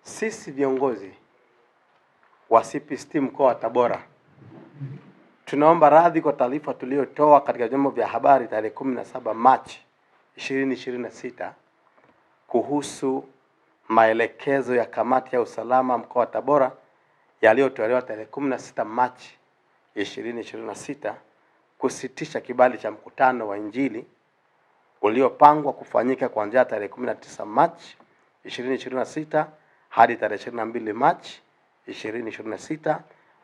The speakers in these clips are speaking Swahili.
Sisi viongozi wa CPST mkoa wa Tabora tunaomba radhi kwa taarifa tuliyotoa katika vyombo vya habari tarehe 17 Machi 2026 kuhusu maelekezo ya kamati ya usalama mkoa wa Tabora yaliyotolewa tarehe 16 Machi 2026 kusitisha kibali cha mkutano wa Injili uliopangwa kufanyika kuanzia tarehe 19 Machi 2026 hadi tarehe 22 Machi 2026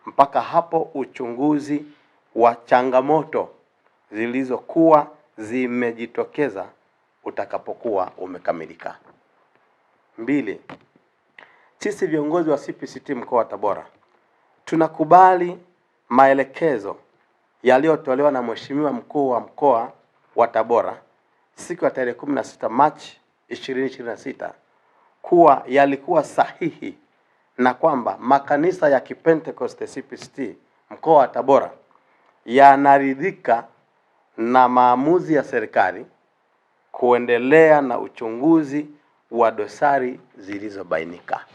mpaka hapo uchunguzi wa changamoto zilizokuwa zimejitokeza utakapokuwa umekamilika. 2. Sisi viongozi wa CPST mkoa wa Tabora tunakubali maelekezo yaliyotolewa na Mheshimiwa Mkuu wa Mkoa wa Tabora siku ya tarehe 16 Machi 2026 kuwa yalikuwa sahihi na kwamba makanisa ya Kipentekoste CPST mkoa wa Tabora yanaridhika na maamuzi ya serikali kuendelea na uchunguzi wa dosari zilizobainika.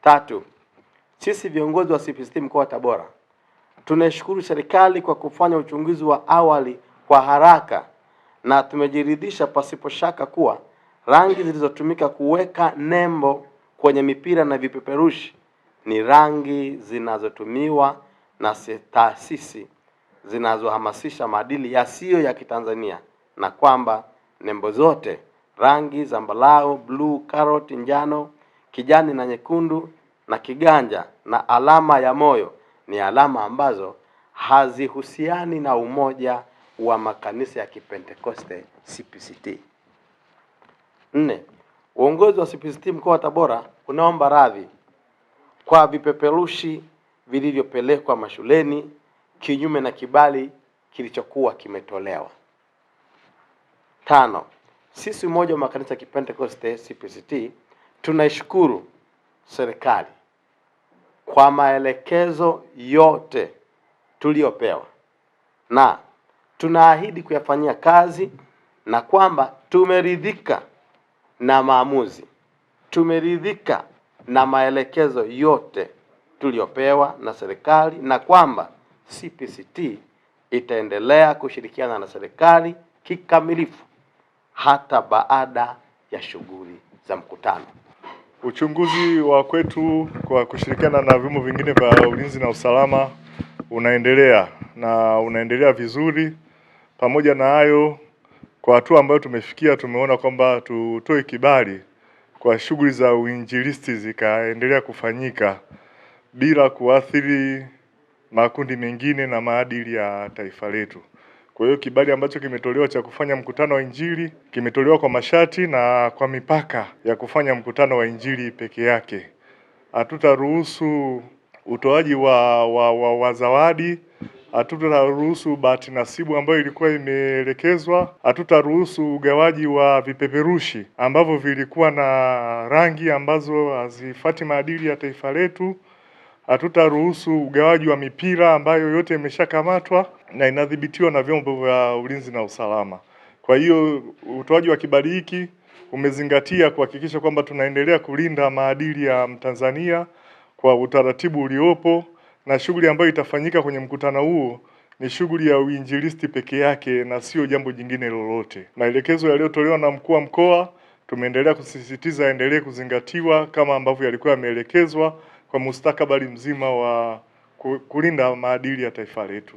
3. Sisi viongozi wa CPST mkoa wa Tabora tunashukuru serikali kwa kufanya uchunguzi wa awali kwa haraka na tumejiridhisha pasipo shaka kuwa rangi zilizotumika kuweka nembo kwenye mipira na vipeperushi ni rangi zinazotumiwa na taasisi zinazohamasisha maadili yasiyo ya Kitanzania na kwamba nembo zote rangi zambarau, blue, carrot, njano, kijani na nyekundu na kiganja na alama ya moyo ni alama ambazo hazihusiani na umoja wa makanisa ya Kipentekoste CPST. 4. Uongozi wa CPST mkoa wa Tabora unaomba radhi kwa vipeperushi vilivyopelekwa mashuleni kinyume na kibali kilichokuwa kimetolewa. 5. Sisi umoja wa makanisa ya Kipentekoste CPST tunaishukuru serikali kwa maelekezo yote tuliyopewa na tunaahidi kuyafanyia kazi na kwamba tumeridhika na maamuzi, tumeridhika na maelekezo yote tuliyopewa na serikali na kwamba CPST itaendelea kushirikiana na serikali kikamilifu hata baada ya shughuli za mkutano. Uchunguzi wa kwetu kwa kushirikiana na vyombo vingine vya ulinzi na usalama unaendelea vizuri. Pamoja na hayo, kwa hatua ambayo tumefikia, tumeona kwamba tutoe kibali kwa shughuli za uinjilisti zikaendelea kufanyika bila kuathiri makundi mengine na maadili ya taifa letu. Kwa hiyo kibali ambacho kimetolewa cha kufanya mkutano wa Injili kimetolewa kwa masharti na kwa mipaka ya kufanya mkutano wa Injili peke yake. Hatutaruhusu utoaji wa zawadi, hatutaruhusu bahati nasibu ambayo ilikuwa imeelekezwa, hatutaruhusu ugawaji wa vipeperushi ambavyo vilikuwa na rangi ambazo hazifuati maadili ya taifa letu. Hatutaruhusu ugawaji wa mipira ambayo yote imeshakamatwa na inadhibitiwa na vyombo vya ulinzi na usalama. Kwa hiyo utoaji wa kibali hiki umezingatia kuhakikisha kwamba tunaendelea kulinda maadili ya Mtanzania kwa utaratibu uliopo, na shughuli ambayo itafanyika kwenye mkutano huo ni shughuli ya uinjilisti peke yake na sio jambo jingine lolote. Maelekezo yaliyotolewa na mkuu wa mkoa tumeendelea kusisitiza endelee kuzingatiwa kama ambavyo yalikuwa yameelekezwa kwa mustakabali mzima wa kulinda maadili ya taifa letu.